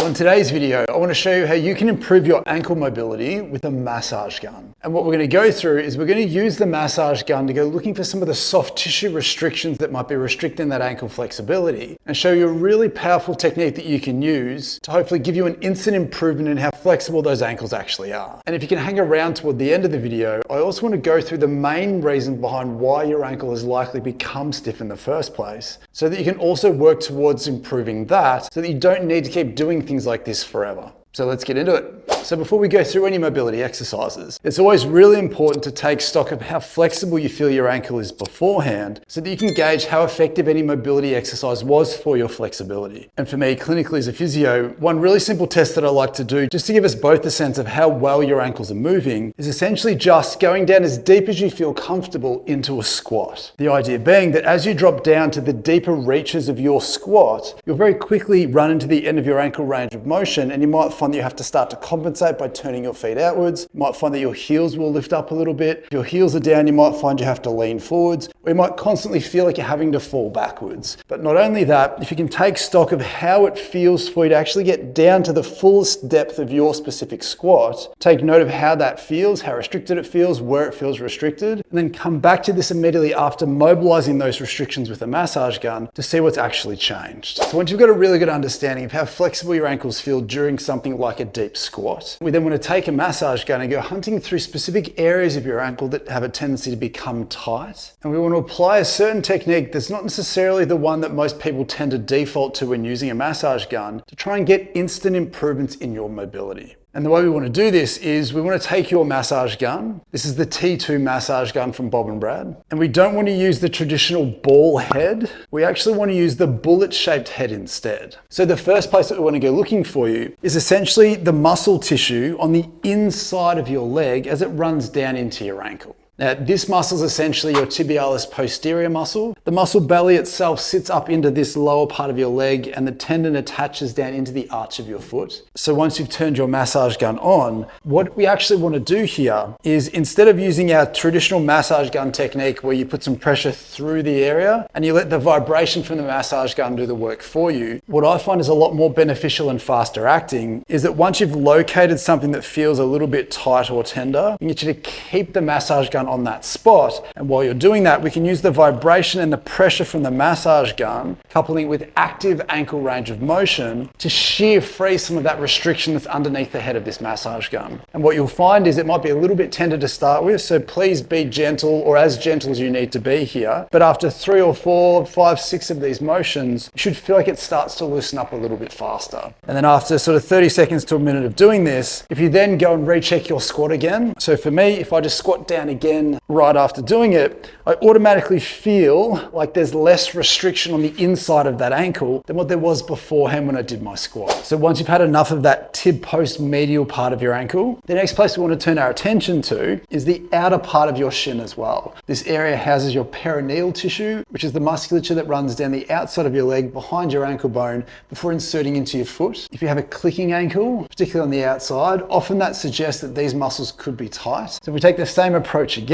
Well, in today's video, I want to show you how you can improve your ankle mobility with a massage gun. And what we're going to go through is we're going to use the massage gun to go looking for some of the soft tissue restrictions that might be restricting that ankle flexibility and show you a really powerful technique that you can use to hopefully give you an instant improvement in how flexible those ankles actually are. And if you can hang around toward the end of the video, I also want to go through the main reason behind why your ankle has likely become stiff in the first place, so that you can also work towards improving that so that you don't need to keep doing things like this forever. So let's get into it. So before we go through any mobility exercises, it's always really important to take stock of how flexible you feel your ankle is beforehand so that you can gauge how effective any mobility exercise was for your flexibility. And for me, clinically as a physio, one really simple test that I like to do just to give us both a sense of how well your ankles are moving is essentially just going down as deep as you feel comfortable into a squat. The idea being that as you drop down to the deeper reaches of your squat, you'll very quickly run into the end of your ankle range of motion, and you might find that you have to start to compensate by turning your feet outwards. You might find that your heels will lift up a little bit. If your heels are down, you might find you have to lean forwards, or you might constantly feel like you're having to fall backwards. But not only that, if you can take stock of how it feels for you to actually get down to the fullest depth of your specific squat, take note of how that feels, how restricted it feels, where it feels restricted, and then come back to this immediately after mobilizing those restrictions with a massage gun to see what's actually changed. So once you've got a really good understanding of how flexible your ankles feel during something like a deep squat, we then want to take a massage gun and go hunting through specific areas of your ankle that have a tendency to become tight. And we want to apply a certain technique that's not necessarily the one that most people tend to default to when using a massage gun to try and get instant improvements in your mobility. And the way we want to do this is we want to take your massage gun. This is the T2 massage gun from Bob and Brad. And we don't want to use the traditional ball head. We actually want to use the bullet-shaped head instead. So the first place that we want to go looking for you is essentially the muscle tissue on the inside of your leg as it runs down into your ankle. Now, this muscle is essentially your tibialis posterior muscle. The muscle belly itself sits up into this lower part of your leg, and the tendon attaches down into the arch of your foot. So once you've turned your massage gun on, what we actually want to do here is, instead of using our traditional massage gun technique where you put some pressure through the area and you let the vibration from the massage gun do the work for you, what I find is a lot more beneficial and faster acting is that once you've located something that feels a little bit tight or tender, we get you to keep the massage gun on that spot. And while you're doing that, we can use the vibration and the pressure from the massage gun, coupling with active ankle range of motion, to shear free some of that restriction that's underneath the head of this massage gun. And what you'll find is it might be a little bit tender to start with, so please be gentle, or as gentle as you need to be here. But after 3 or 4, 5, 6 of these motions, you should feel like it starts to loosen up a little bit faster. And then after sort of 30 seconds to a minute of doing this, if you then go and recheck your squat again, so for me, if I just squat down again right after doing it, I automatically feel like there's less restriction on the inside of that ankle than what there was beforehand when I did my squat. So once you've had enough of that tib post medial part of your ankle, the next place we want to turn our attention to is the outer part of your shin as well. This area houses your perineal tissue, which is the musculature that runs down the outside of your leg behind your ankle bone before inserting into your foot. If you have a clicking ankle, particularly on the outside, often that suggests that these muscles could be tight. So if we take the same approach again,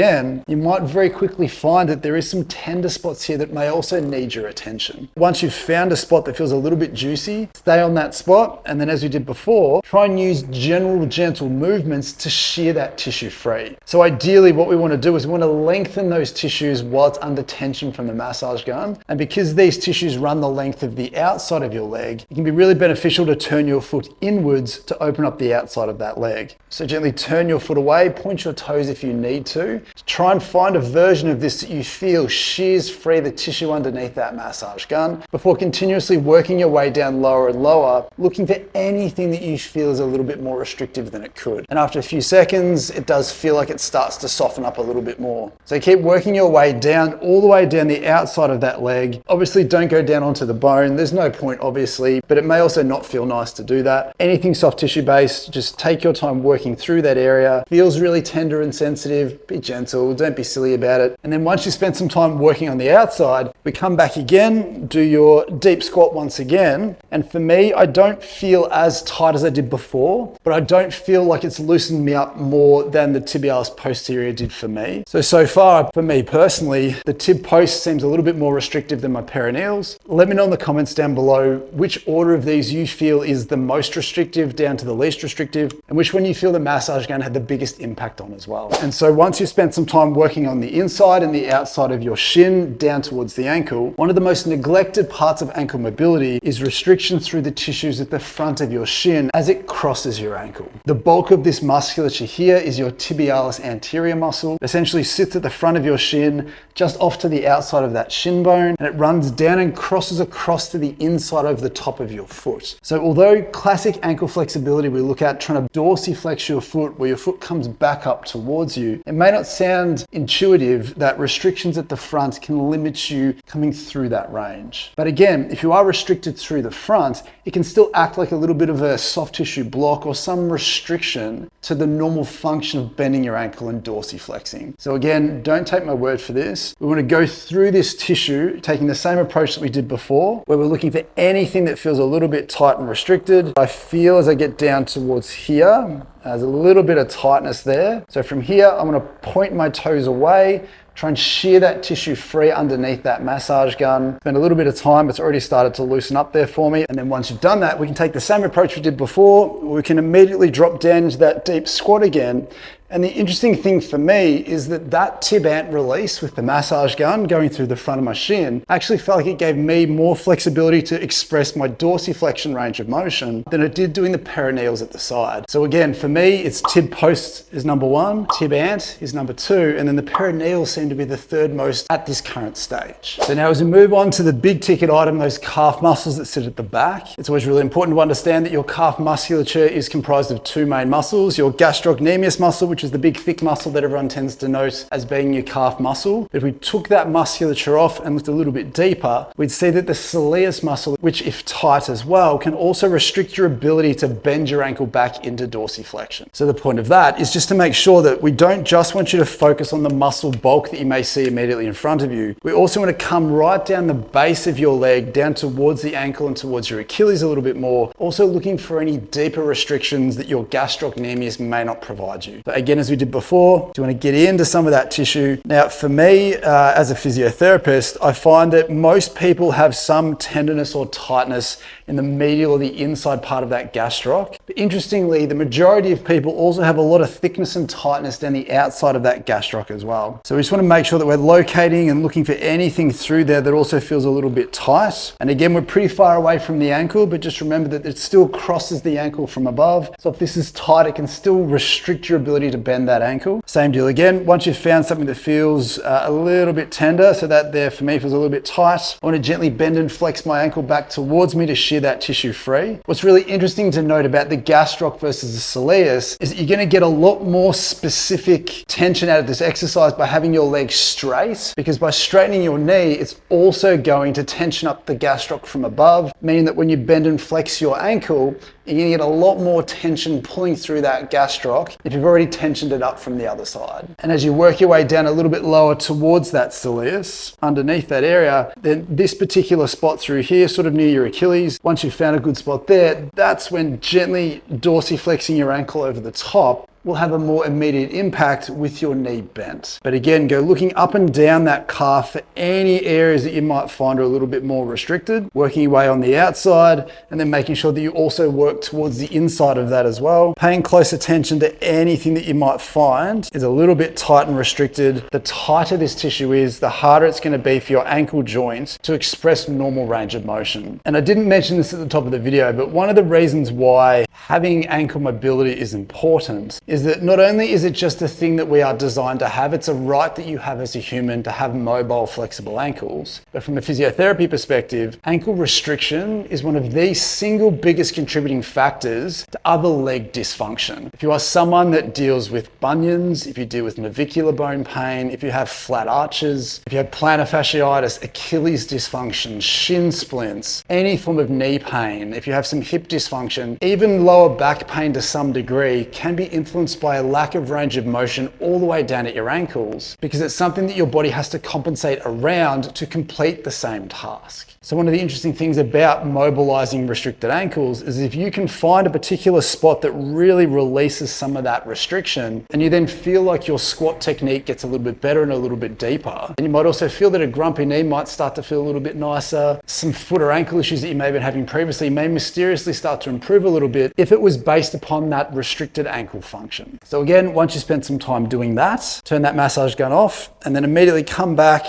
you might very quickly find that there is some tender spots here that may also need your attention. Once you've found a spot that feels a little bit juicy, stay on that spot, and then as we did before, try and use general gentle movements to shear that tissue free. So ideally what we want to do is we want to lengthen those tissues while it's under tension from the massage gun. And because these tissues run the length of the outside of your leg, it can be really beneficial to turn your foot inwards to open up the outside of that leg. So gently turn your foot away, point your toes if you need to try and find a version of this that you feel shears free the tissue underneath that massage gun before continuously working your way down lower and lower, looking for anything that you feel is a little bit more restrictive than it could. And after a few seconds, it does feel like it starts to soften up a little bit more. So keep working your way down, all the way down the outside of that leg. Obviously don't go down onto the bone. There's no point obviously, but it may also not feel nice to do that. Anything soft tissue based, just take your time working through that area. Feels really tender and sensitive, be gentle gentle, don't be silly about it. And then once you spend some time working on the outside, we come back again, do your deep squat once again. And for me, I don't feel as tight as I did before, but I don't feel like it's loosened me up more than the tibialis posterior did for me. So far, for me personally, the tib post seems a little bit more restrictive than my perineals. Let me know in the comments down below which order of these you feel is the most restrictive down to the least restrictive, and which one you feel the massage gun had the biggest impact on as well. And so once you spend some time working on the inside and the outside of your shin down towards the ankle, one of the most neglected parts of ankle mobility is restriction through the tissues at the front of your shin as it crosses your ankle. The bulk of this musculature here is your tibialis anterior muscle. It essentially sits at the front of your shin, just off to the outside of that shin bone, and it runs down and crosses across to the inside of the top of your foot. So although classic ankle flexibility we look at trying to dorsiflex your foot where your foot comes back up towards you, it may not sound intuitive that restrictions at the front can limit you coming through that range. But again, if you are restricted through the front, it can still act like a little bit of a soft tissue block or some restriction to the normal function of bending your ankle and dorsiflexing. So again, don't take my word for this. We want to go through this tissue, taking the same approach that we did before, where we're looking for anything that feels a little bit tight and restricted. I feel as I get down towards here, there's a little bit of tightness there. So from here, I'm going to point my toes away, try and shear that tissue free underneath that massage gun. Spend a little bit of time, it's already started to loosen up there for me. And then once you've done that, we can take the same approach we did before. We can immediately drop down into that deep squat again. And the interesting thing for me is that that tib ant release with the massage gun going through the front of my shin actually felt like it gave me more flexibility to express my dorsiflexion range of motion than it did doing the perineals at the side. So again, for me, it's tib post is number one, tib ant is number two, and then the perineals seem to be the third most at this current stage. So now as we move on to the big ticket item, those calf muscles that sit at the back, it's always really important to understand that your calf musculature is comprised of two main muscles, your gastrocnemius muscle, which is the big thick muscle that everyone tends to note as being your calf muscle. But if we took that musculature off and looked a little bit deeper, we'd see that the soleus muscle, which if tight as well, can also restrict your ability to bend your ankle back into dorsiflexion. So the point of that is just to make sure that we don't just want you to focus on the muscle bulk that you may see immediately in front of you. We also want to come right down the base of your leg, down towards the ankle and towards your Achilles a little bit more, also looking for any deeper restrictions that your gastrocnemius may not provide you. But again, as we did before, do you want to get into some of that tissue? Now, for me, as a physiotherapist, I find that most people have some tenderness or tightness in the medial or the inside part of that gastroc. But interestingly, the majority of people also have a lot of thickness and tightness down the outside of that gastroc as well. So we just want to make sure that we're locating and looking for anything through there that also feels a little bit tight. And again, we're pretty far away from the ankle, but just remember that it still crosses the ankle from above. So if this is tight, it can still restrict your ability to bend that ankle. Same deal again. Once you've found something that feels a little bit tender, so that there for me feels a little bit tight, I want to gently bend and flex my ankle back towards me to shear that tissue free. What's really interesting to note about the gastroc versus the soleus is that you're going to get a lot more specific tension out of this exercise by having your leg straight, because by straightening your knee, it's also going to tension up the gastroc from above, meaning that when you bend and flex your ankle, you're going to get a lot more tension pulling through that gastroc if you've already tensioned it up from the other side. And as you work your way down a little bit lower towards that soleus, underneath that area, then this particular spot through here, sort of near your Achilles, once you've found a good spot there, that's when gently dorsiflexing your ankle over the top will have a more immediate impact with your knee bent. But again, go looking up and down that calf for any areas that you might find are a little bit more restricted, working your way on the outside, and then making sure that you also work towards the inside of that as well. Paying close attention to anything that you might find is a little bit tight and restricted. The tighter this tissue is, the harder it's going to be for your ankle joint to express normal range of motion. And I didn't mention this at the top of the video, but one of the reasons why having ankle mobility is important is that not only is it just a thing that we are designed to have, it's a right that you have as a human to have mobile, flexible ankles. But from a physiotherapy perspective, ankle restriction is one of the single biggest contributing factors to other leg dysfunction. If you are someone that deals with bunions, if you deal with navicular bone pain, if you have flat arches, if you have plantar fasciitis, Achilles dysfunction, shin splints, any form of knee pain, if you have some hip dysfunction, even lower back pain to some degree can be influenced influenced by a lack of range of motion all the way down at your ankles, because it's something that your body has to compensate around to complete the same task. So one of the interesting things about mobilizing restricted ankles is if you can find a particular spot that really releases some of that restriction, and you then feel like your squat technique gets a little bit better and a little bit deeper. And you might also feel that a grumpy knee might start to feel a little bit nicer. Some foot or ankle issues that you may have been having previously may mysteriously start to improve a little bit if it was based upon that restricted ankle function. So again, once you spend some time doing that, turn that massage gun off and then immediately come back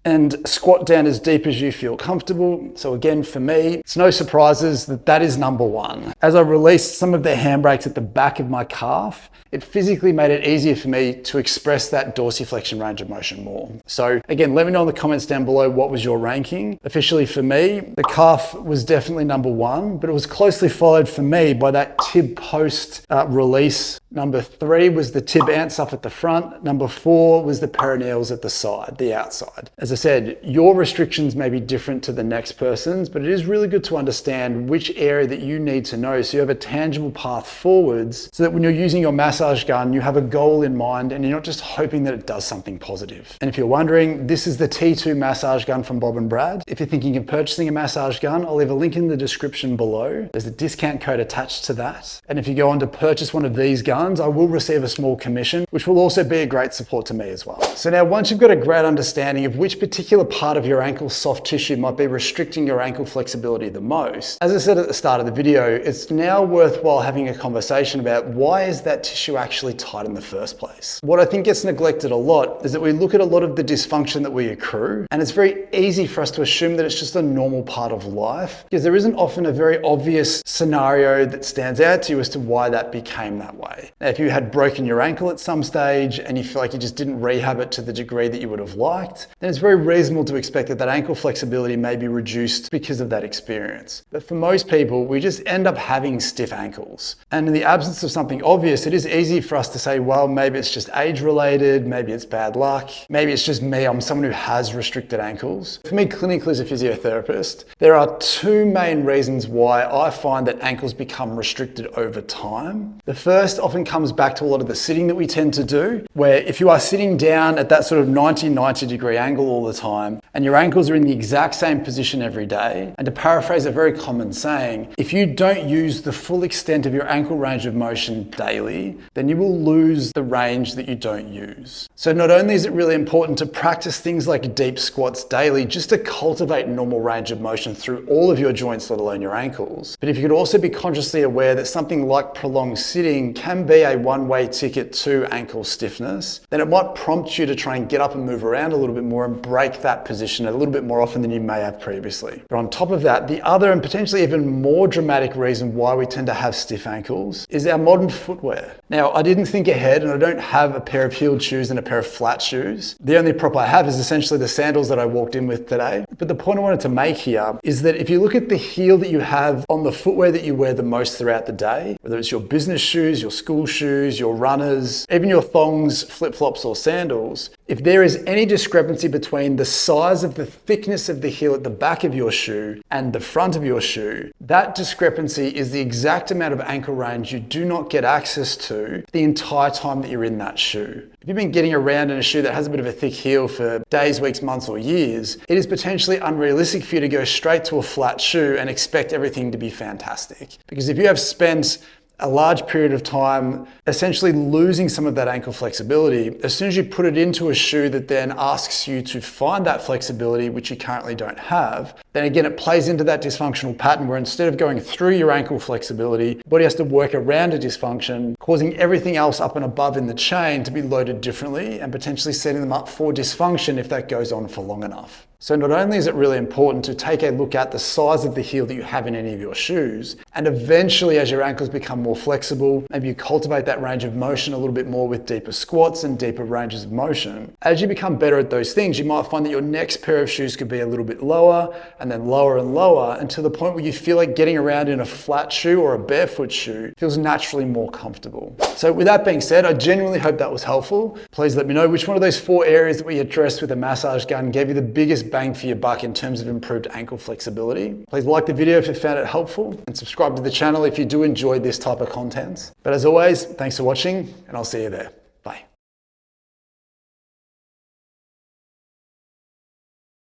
and squat down as deep as you feel comfortable. So again, for me, it's no surprises that that is number one. As I released some of the handbrakes at the back of my calf, it physically made it easier for me to express that dorsiflexion range of motion more. So again, let me know in the comments down below what was your ranking. Officially for me, the calf was definitely number one, but it was closely followed for me by that tib post release. Number 3 was the tib ants up at the front. Number 4 was the perineals at the side, the outside. As I said, your restrictions may be different to the next person's, but it is really good to understand which area that you need to know so you have a tangible path forwards, so that when you're using your massage gun, you have a goal in mind and you're not just hoping that it does something positive. And if you're wondering, this is the T2 massage gun from Bob and Brad. If you're thinking of purchasing a massage gun, I'll leave a link in the description below. There's a discount code attached to that. And if you go on to purchase one of these guns, I will receive a small commission, which will also be a great support to me as well. So now once you've got a great understanding of which particular part of your ankle soft tissue might be restricting your ankle flexibility the most, as I said at the start of the video, it's now worthwhile having a conversation about why is that tissue actually tight in the first place. What I think gets neglected a lot is that we look at a lot of the dysfunction that we accrue, and it's very easy for us to assume that it's just a normal part of life, because there isn't often a very obvious scenario that stands out to you as to why that became that way. Now, if you had broken your ankle at some stage and you feel like you just didn't rehab it to the degree that you would have liked, then it's very reasonable to expect that that ankle flexibility may be reduced because of that experience. But for most people, we just end up having stiff ankles. And in the absence of something obvious, it is easy for us to say, well, maybe it's just age related, maybe it's bad luck, maybe it's just me, I'm someone who has restricted ankles. For me, clinically as a physiotherapist, there are 2 main reasons why I find that ankles become restricted over time. The first often comes back to a lot of the sitting that we tend to do, where if you are sitting down at that sort of 90 degree angle all the time, and your ankles are in the exact same position every day, and to paraphrase a very common saying, if you don't use the full extent of your ankle range of motion daily, then you will lose the range that you don't use. So not only is it really important to practice things like deep squats daily, just to cultivate normal range of motion through all of your joints, let alone your ankles, but if you could also be consciously aware that something like prolonged sitting can be a one-way ticket to ankle stiffness, then it might prompt you to try and get up and move around a little bit more and break that position a little bit more often than you may have previously. But on top of that, the other and potentially even more dramatic reason why we tend to have stiff ankles is our modern footwear. Now, I didn't think ahead and I don't have a pair of heeled shoes and a pair of flat shoes. The only prop I have is essentially the sandals that I walked in with today. But the point I wanted to make here is that if you look at the heel that you have on the footwear that you wear the most throughout the day, whether it's your business shoes, your school shoes, your runners, even your thongs, flip-flops or sandals, if there is any discrepancy between the size of the thickness of the heel at the back of your shoe and the front of your shoe, that discrepancy is the exact amount of ankle range you do not get access to the entire time that you're in that shoe. If you've been getting around in a shoe that has a bit of a thick heel for days, weeks, months or years, it is potentially unrealistic for you to go straight to a flat shoe and expect everything to be fantastic. Because if you have spent a large period of time essentially losing some of that ankle flexibility, as soon as you put it into a shoe that then asks you to find that flexibility, which you currently don't have, then again, it plays into that dysfunctional pattern where instead of going through your ankle flexibility, the body has to work around a dysfunction, causing everything else up and above in the chain to be loaded differently and potentially setting them up for dysfunction if that goes on for long enough. So not only is it really important to take a look at the size of the heel that you have in any of your shoes, and eventually as your ankles become more flexible, maybe you cultivate that range of motion a little bit more with deeper squats and deeper ranges of motion. As you become better at those things, you might find that your next pair of shoes could be a little bit lower, and then lower and lower until the point where you feel like getting around in a flat shoe or a barefoot shoe feels naturally more comfortable. So with that being said, I genuinely hope that was helpful. Please let me know which one of those 4 areas that we addressed with a massage gun gave you the biggest bang for your buck in terms of improved ankle flexibility. Please like the video if you found it helpful, and subscribe to the channel if you do enjoy this type of content. But as always, thanks for watching, and I'll see you there.